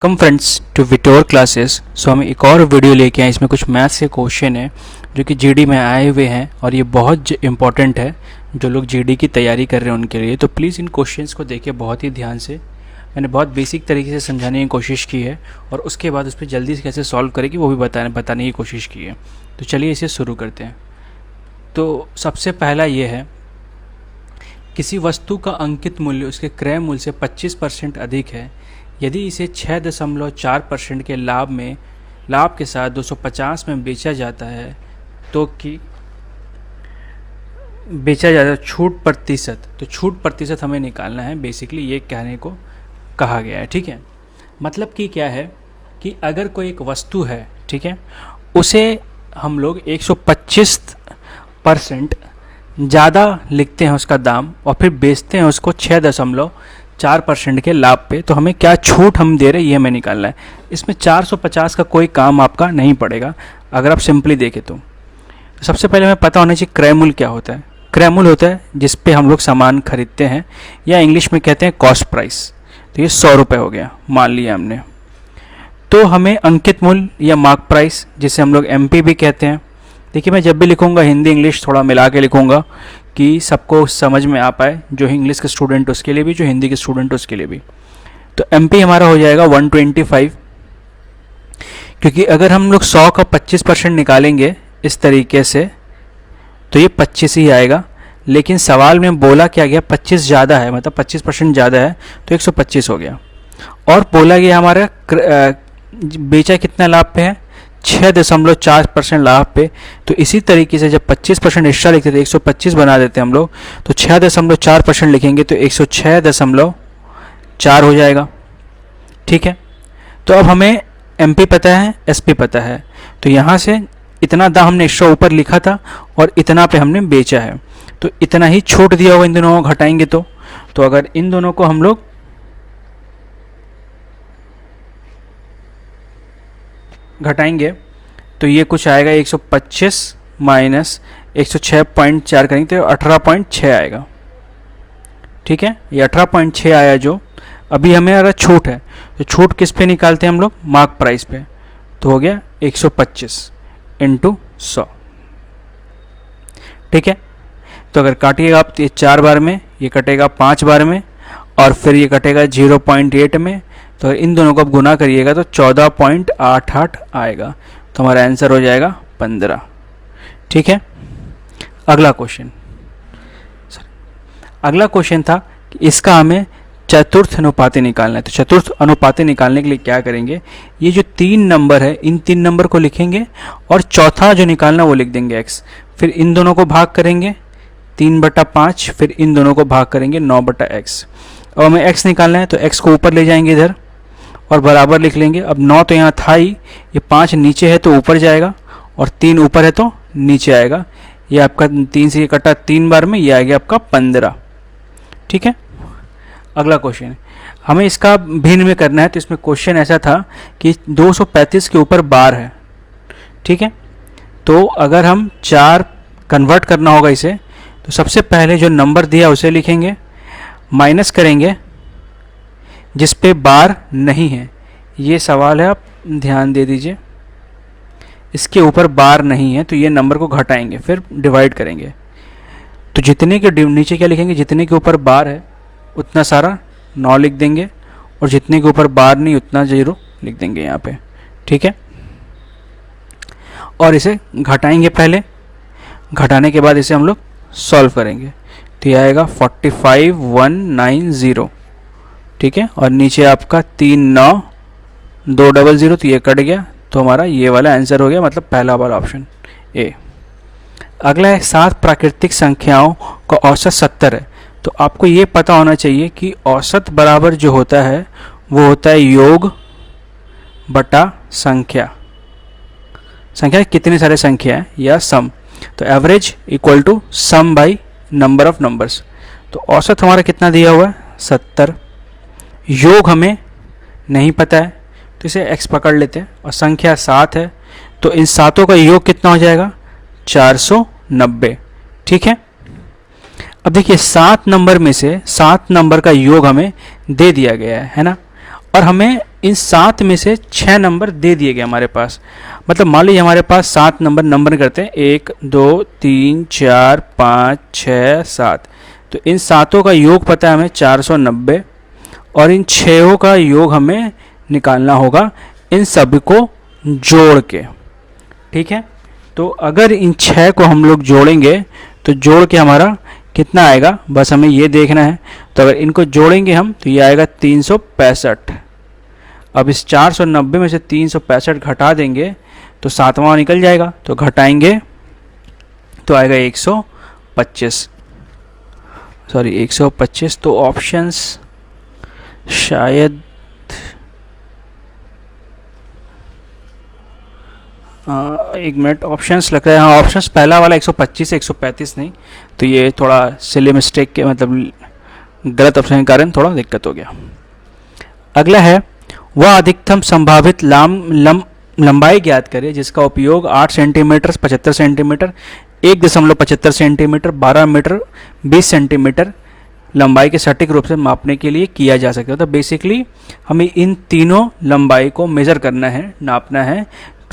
Welcome friends to विटोर classes. So हम एक और वीडियो लेके आए। इसमें कुछ मैथ्स के क्वेश्चन है जो कि जीडी में आए हुए हैं और ये बहुत इंपॉर्टेंट है जो लोग जीडी की तैयारी कर रहे हैं उनके लिए। तो प्लीज़ इन क्वेश्चंस को देखिए बहुत ही ध्यान से। मैंने बहुत बेसिक तरीके से समझाने की कोशिश की है और उसके बाद उस पर जल्दी से कैसे सॉल्व करेगी वो भी बताने की कोशिश की है। तो चलिए इसे शुरू करते हैं। तो सबसे पहला ये है, किसी वस्तु का अंकित मूल्य उसके क्रय मूल्य से 25% अधिक है। यदि इसे 6.4% के लाभ के साथ 250 में बेचा जाता है तो छूट प्रतिशत। तो छूट प्रतिशत हमें निकालना है, बेसिकली ये कहने को कहा गया है। ठीक है, मतलब कि क्या है कि अगर कोई एक वस्तु है, ठीक है, उसे हम लोग 125% ज़्यादा लिखते हैं उसका दाम और फिर बेचते हैं उसको 6.4% के लाभ पे, तो हमें क्या छूट हम दे रहे हैं ये हमें निकालना है। इसमें 450 का कोई काम आपका नहीं पड़ेगा अगर आप सिंपली देखें तो। सबसे पहले हमें पता होना चाहिए क्रय मूल्य क्या होता है। क्रय मूल्य होता है जिस पे हम लोग सामान खरीदते हैं, या इंग्लिश में कहते हैं कॉस्ट प्राइस। तो ये 100 रुपये हो गया मान लिया हमने। तो हमें अंकित मूल्य या मार्क प्राइस, जिसे हम लोग एमपी भी कहते हैं। देखिए मैं जब भी लिखूंगा हिंदी इंग्लिश थोड़ा मिला के लिखूंगा कि सबको समझ में आ पाए, जो इंग्लिश के स्टूडेंट उसके लिए भी, जो हिंदी के स्टूडेंट उसके लिए भी। तो एमपी हमारा हो जाएगा 125, क्योंकि अगर हम लोग 100 का 25% निकालेंगे इस तरीके से तो ये 25 ही आएगा। लेकिन सवाल में बोला क्या गया, 25 ज़्यादा है, मतलब 25% ज़्यादा है तो 125 हो गया। और बोला गया हमारा बेचा कितना लाभ पे है, 6.4% लाभ पे। तो इसी तरीके से जब 25% एक्स्ट्रा लिखते थे 125 बना देते हम लोग, तो 6.4% लिखेंगे तो 106.4 हो जाएगा। ठीक है, तो अब हमें एमपी पता है, एसपी पता है, तो यहाँ से इतना दाम हमने एक्स्ट्रा ऊपर लिखा था और इतना पे हमने बेचा है, तो इतना ही छूट दिया होगा इन दोनों को घटाएंगे तो अगर इन दोनों को हम लोग घटाएंगे तो ये कुछ आएगा 125 माइनस 106.4 करेंगे तो 18.6 आएगा। ठीक है, ये 18.6 आया। जो अभी हमें अगर छूट है तो छूट किस पे निकालते हैं हम लोग, मार्क प्राइस पे। तो हो गया 125 इंटू 100। ठीक है, तो अगर काटिएगा आप ये 4 बार में, ये कटेगा 5 बार में और फिर ये कटेगा 0.8 में। तो इन दोनों को आप गुना करिएगा तो 14.88 आएगा। तो हमारा आंसर हो जाएगा 15। ठीक है, अगला क्वेश्चन था कि इसका हमें चतुर्थ अनुपाती निकालना है। तो चतुर्थ अनुपाती निकालने के लिए क्या करेंगे, ये जो 3 नंबर है इन 3 नंबर को लिखेंगे और चौथा जो निकालना वो लिख देंगे x। फिर इन दोनों को भाग करेंगे 3/5, फिर इन दोनों को भाग करेंगे 9/x। अब हमें x निकालना है तो x को ऊपर ले जाएंगे इधर और बराबर लिख लेंगे। अब 9 तो यहाँ था ही, ये 5 नीचे है तो ऊपर जाएगा और 3 ऊपर है तो नीचे आएगा। ये आपका 3 से ये कटा 3 बार में, ये आ गया आपका 15। ठीक है, अगला क्वेश्चन है, हमें इसका भिन्न में करना है। तो इसमें क्वेश्चन ऐसा था कि 235 के ऊपर बार है। ठीक है, तो अगर हम 4 कन्वर्ट करना होगा इसे, तो सबसे पहले जो नंबर दिया उसे लिखेंगे, माइनस करेंगे जिस पे बार नहीं है। ये सवाल है, आप ध्यान दे दीजिए। इसके ऊपर बार नहीं है तो ये नंबर को घटाएंगे, फिर डिवाइड करेंगे। तो जितने के नीचे क्या लिखेंगे, जितने के ऊपर बार है उतना सारा 9 लिख देंगे और जितने के ऊपर बार नहीं उतना 0 लिख देंगे यहाँ पे। ठीक है, और इसे घटाएंगे पहले, घटाने के बाद इसे हम लोग सॉल्व करेंगे। तो यह आएगा 45,190। ठीक है, और नीचे आपका 39200, तो ये कट गया। तो हमारा ये वाला आंसर हो गया, मतलब पहला वाला ऑप्शन ए। अगला है 7 प्राकृतिक संख्याओं का औसत 70 है। तो आपको ये पता होना चाहिए कि औसत बराबर जो होता है वो होता है योग बटा संख्या। संख्या कितने सारे संख्या है या सम। तो average equal to sum by number of numbers. तो औसत हमारा कितना दिया हुआ है 70। योग हमें नहीं पता है तो इसे x पकड़ लेते हैं, और संख्या 7 है तो इन सातों का योग कितना हो जाएगा 490। ठीक है, अब देखिए 7 नंबर में से 7 नंबर का योग हमें दे दिया गया है ना, और हमें इन 7 में से 6 नंबर दे दिए गए हमारे पास। मतलब मान लीजिए हमारे पास 7 नंबर करते हैं, 1 2 3 4 5 6 7। तो इन सातों का योग पता है हमें 490, और इन 6 का योग हमें निकालना होगा इन सभी को जोड़ के। ठीक है, तो अगर इन 6 को हम लोग जोड़ेंगे तो जोड़ के हमारा कितना आएगा, बस हमें ये देखना है। तो अगर इनको जोड़ेंगे हम तो ये आएगा 365। अब इस 490 में से 365 घटा देंगे तो 7वां निकल जाएगा, तो घटाएंगे तो आएगा 125। सॉरी 125। तो ऑप्शंस शायद एक मिनट, ऑप्शंस लग रहा है, हाँ ऑप्शंस पहला वाला 125 है, 135 नहीं। तो ये थोड़ा सिली मिस्टेक के मतलब गलत ऑप्शन के कारण थोड़ा दिक्कत हो गया। अगला है, वह अधिकतम संभावित लंबाई ज्ञात करे जिसका उपयोग 8 centimetre, 75 centimetre, 1.75 centimetre, 12 metre, 20 centimetre लंबाई के सटीक रूप से मापने के लिए किया जा सकता है। तो बेसिकली हमें इन तीनों लंबाई को मेज़र करना है, नापना है।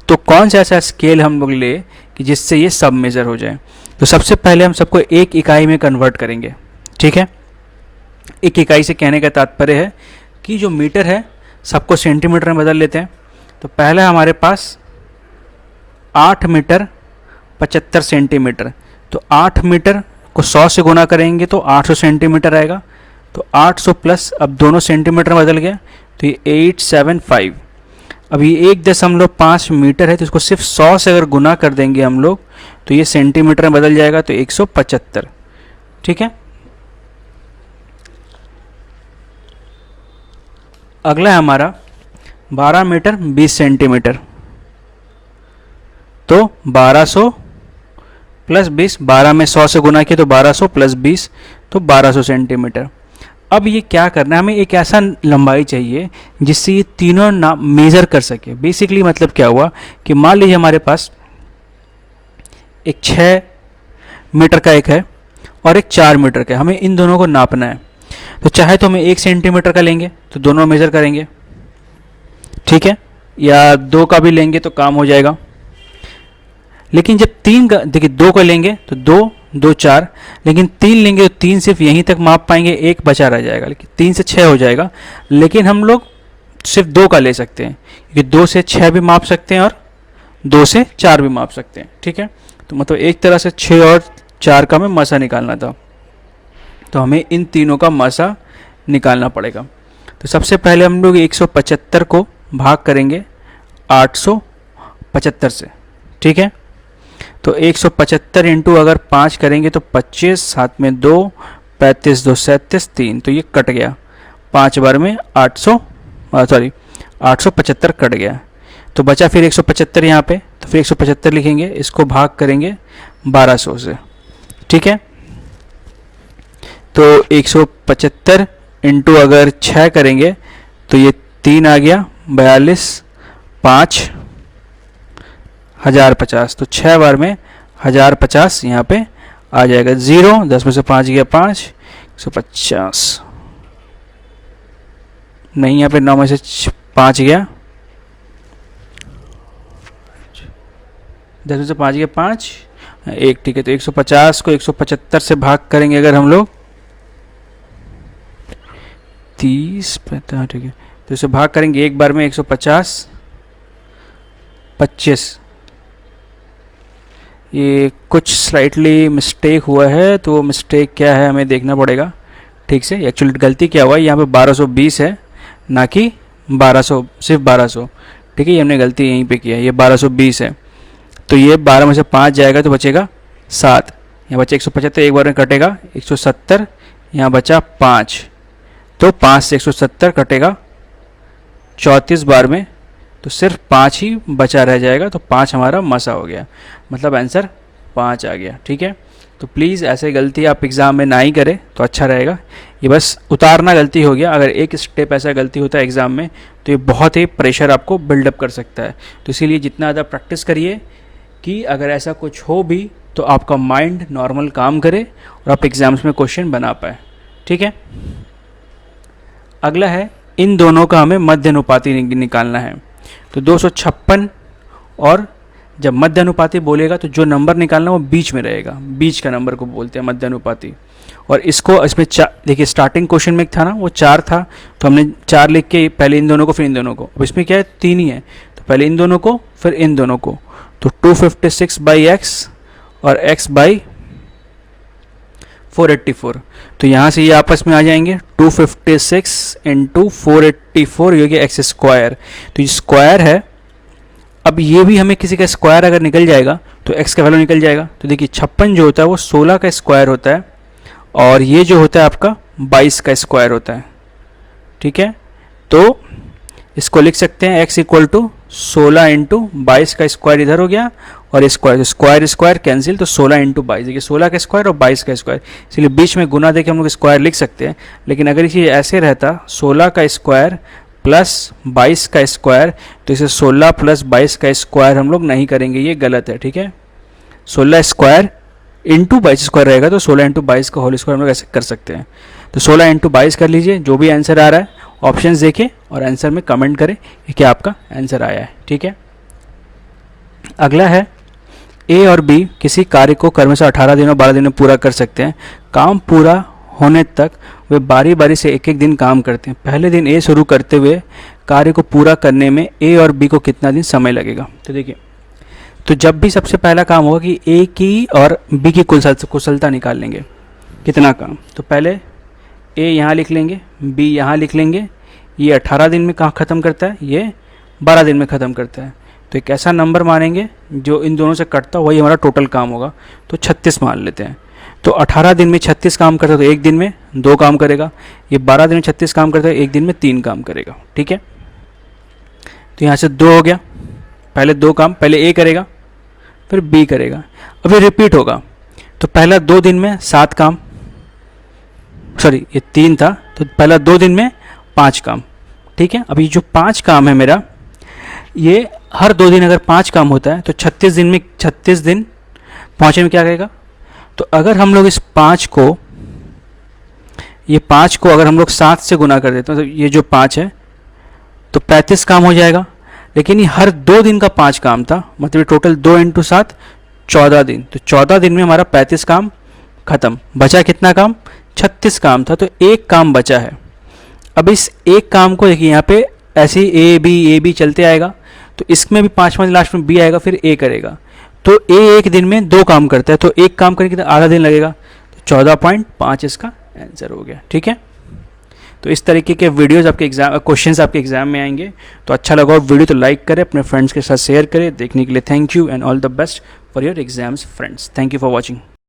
तो कौन सा ऐसा स्केल हम लोग ले कि जिससे ये सब मेज़र हो जाए। तो सबसे पहले हम सबको एक इकाई में कन्वर्ट करेंगे। ठीक है, एक इकाई से कहने का तात्पर्य है कि जो मीटर है सबको सेंटीमीटर में बदल लेते हैं। तो पहला हमारे पास 8 मीटर 75 सेंटीमीटर। तो 8 मीटर को 100 से गुना करेंगे तो 800 सेंटीमीटर आएगा। तो 800 प्लस, अब दोनों सेंटीमीटर में बदल गया तो ये 875। अब ये 1.5 मीटर है, तो इसको सिर्फ 100 से अगर गुना कर देंगे हम लोग तो ये सेंटीमीटर में बदल जाएगा, तो 175। ठीक है, अगला है हमारा 12 मीटर 20 सेंटीमीटर। तो 1200 प्लस 20, 12 में 100 से गुना किया तो 1200 प्लस 20 तो 1200 सेंटीमीटर। अब ये क्या करना है, हमें एक ऐसा लंबाई चाहिए जिससे ये तीनों ना मेज़र कर सके। बेसिकली मतलब क्या हुआ कि मान लीजिए हमारे पास एक 6 मीटर का एक है और एक 4 मीटर का है, हमें इन दोनों को नापना है। तो चाहे तो हमें 1 सेंटीमीटर का लेंगे तो दोनों मेज़र करेंगे, ठीक है, या 2 का भी लेंगे तो काम हो जाएगा। लेकिन जब 3 का, देखिए 2 का लेंगे तो 2 2 4, लेकिन 3 लेंगे तो 3 सिर्फ यहीं तक माप पाएंगे, 1 बचा रह जाएगा, लेकिन 3 से 6 हो जाएगा। लेकिन हम लोग सिर्फ 2 का ले सकते हैं क्योंकि 2 से 6 भी माप सकते हैं और 2 से 4 भी माप सकते हैं। ठीक है, तो मतलब एक तरह से 6 और 4 का हमें मासा निकालना था, तो हमें इन तीनों का मासा निकालना पड़ेगा। तो सबसे पहले हम लोग 175 को भाग करेंगे 875 से। ठीक है, तो 175 इंटू अगर 5 करेंगे तो 25, 7 में 2, 35 2 37 3, तो ये कट गया 5 बार में 875 कट गया। तो बचा फिर 175 यहाँ पे, तो फिर 175 लिखेंगे, इसको भाग करेंगे 1200 से। ठीक है, तो 175 इंटू अगर 6 करेंगे तो ये 3 आ गया, 42 5 1050, तो 6 बार में 1050 यहाँ पे आ जाएगा। 0 10 में से 5 गया 5, 150 नहीं, यहाँ पे 9 में से 5 गया, 10 में से 5 गया 5 1, ठीक है। तो 150 को 175 से भाग करेंगे अगर हम लोग 30 50, ठीक है, तो इसे भाग करेंगे एक बार में 150 25। ये कुछ स्लाइटली मिस्टेक हुआ है, तो मिस्टेक क्या है हमें देखना पड़ेगा ठीक से। एक्चुअली गलती क्या हुआ है, यहाँ पे 1220 है ना कि 1200, सिर्फ 1200। ठीक है, ये हमने गलती यहीं पे किया है, ये 1220 है। तो ये 12 में से 5 जाएगा तो बचेगा 7, यहाँ बचा 175, एक बार में कटेगा 170, यहाँ बचा 5, तो 5 से 170 कटेगा 34 बार में, तो सिर्फ 5 ही बचा रह जाएगा, तो 5 हमारा मसा हो गया, मतलब आंसर 5 आ गया। ठीक है, तो प्लीज़ ऐसे गलती आप एग्ज़ाम में ना ही करें तो अच्छा रहेगा। ये बस उतारना गलती हो गया, अगर एक स्टेप ऐसा गलती होता है एग्ज़ाम में तो ये बहुत ही प्रेशर आपको बिल्डअप कर सकता है। तो इसीलिए जितना ज़्यादा प्रैक्टिस करिए कि अगर ऐसा कुछ हो भी तो आपका माइंड नॉर्मल काम करे और आप एग्ज़ाम्स में क्वेश्चन बना पाए। ठीक है, अगला है इन दोनों का हमें मध्य अनुपाती निकालना है। तो 256, और जब मध्य अनुपाती बोलेगा तो जो नंबर निकालना वो बीच में रहेगा, बीच का नंबर को बोलते हैं मध्य अनुपाती। और इसको इसमें देखिए स्टार्टिंग क्वेश्चन में था ना वो 4 था, तो हमने 4 लिख के पहले इन दोनों को फिर इन दोनों को। अब इसमें क्या है 3 ही है, तो पहले इन दोनों को फिर इन दोनों को। तो 256/x और x बाई 484, तो यहाँ से ये आपस में आ जाएंगे। 256 इंटू 484 ये हो गया एक्स स्क्वायर। तो ये स्क्वायर है। अब ये भी हमें किसी का स्क्वायर अगर निकल जाएगा तो x का वैल्यू निकल जाएगा। तो देखिए 56 जो होता है वो 16 का स्क्वायर होता है, और ये जो होता है आपका 22 का स्क्वायर होता है। ठीक है, तो इसको लिख सकते हैं x इक्वल टू 16 इंटू 22 का स्क्वायर इधर हो गया, और स्क्वायर स्क्वायर स्क्वायर कैंसिल, तो 16 इंटू 22, देखिए 16 का स्क्वायर और 22 का स्क्वायर, इसलिए बीच में गुना देके हम लोग स्क्वायर लिख सकते हैं। लेकिन अगर ये ऐसे रहता 16 का स्क्वायर प्लस 22 का स्क्वायर, तो इसे 16 प्लस 22 का स्क्वायर हम लोग नहीं करेंगे, ये गलत है। ठीक है, 16 स्क्वायर इंटू 22 स्क्वायर रहेगा, तो 16 इंटू 22 का होल स्क्वायर हम लोग ऐसे कर सकते हैं। तो 16 इंटू 22 कर लीजिए, जो भी आंसर आ रहा है ऑप्शंस देखें और आंसर में कमेंट करें कि क्या आपका आंसर आया है। ठीक है, अगला है ए और बी किसी कार्य को क्रमशः 18 दिन और 12 दिन में पूरा कर सकते हैं। काम पूरा होने तक वे बारी बारी से एक एक दिन काम करते हैं। पहले दिन ए शुरू करते हुए कार्य को पूरा करने में ए और बी को कितना दिन समय लगेगा। तो देखिए, तो जब भी सबसे पहला काम होगा कि ए की और बी की कुशलता निकाल लेंगे, कितना काम। तो पहले ए यहाँ लिख लेंगे, बी यहाँ लिख लेंगे। ये 18 दिन में कहाँ ख़त्म करता है, ये 12 दिन में ख़त्म करता है। तो एक ऐसा नंबर मानेंगे जो इन दोनों से कटता वही हमारा टोटल काम होगा, तो 36 मान लेते हैं। तो 18 दिन में 36 काम करता है तो एक दिन में 2 काम करेगा। ये 12 दिन में 36 काम करता है, एक दिन में 3 काम करेगा। ठीक है, तो यहाँ से 2 हो गया, पहले 2 काम पहले ए करेगा फिर बी करेगा। अब ये रिपीट होगा, तो पहला 2 दिन में 7 काम, सॉरी ये 3 था, तो पहला 2 दिन में 5 काम। ठीक है, अब ये जो 5 काम है मेरा, ये हर 2 दिन अगर 5 काम होता है तो 36 दिन में 36 दिन पहुँचने में क्या करेगा। तो अगर हम लोग इस 5 को, ये 5 को अगर हम लोग 7 से गुना कर देते हैं तो ये जो 5 है तो 35 काम हो जाएगा। लेकिन ये हर 2 दिन का 5 काम था, मतलब टोटल 2 इंटू 7 14 दिन। तो 14 दिन में हमारा 35 काम खत्म, बचा कितना काम, 36 काम था, तो एक काम बचा है। अब इस एक काम को देखिए यहाँ पे ऐसे ही ए बी चलते आएगा, तो इसमें भी 5वां दिन लास्ट में बी आएगा, फिर ए करेगा। तो ए एक दिन में 2 काम करता है, तो एक काम करने के लिए आधा दिन लगेगा, तो 14.5 इसका आंसर हो गया। ठीक है, तो इस तरीके के वीडियोस आपके एग्जाम क्वेश्चंस आपके एग्जाम में आएंगे। तो अच्छा लगा वीडियो तो लाइक करें, अपने फ्रेंड्स के साथ शेयर करें। देखने के लिए thank you and all the best for your exams friends. Thank you for watching.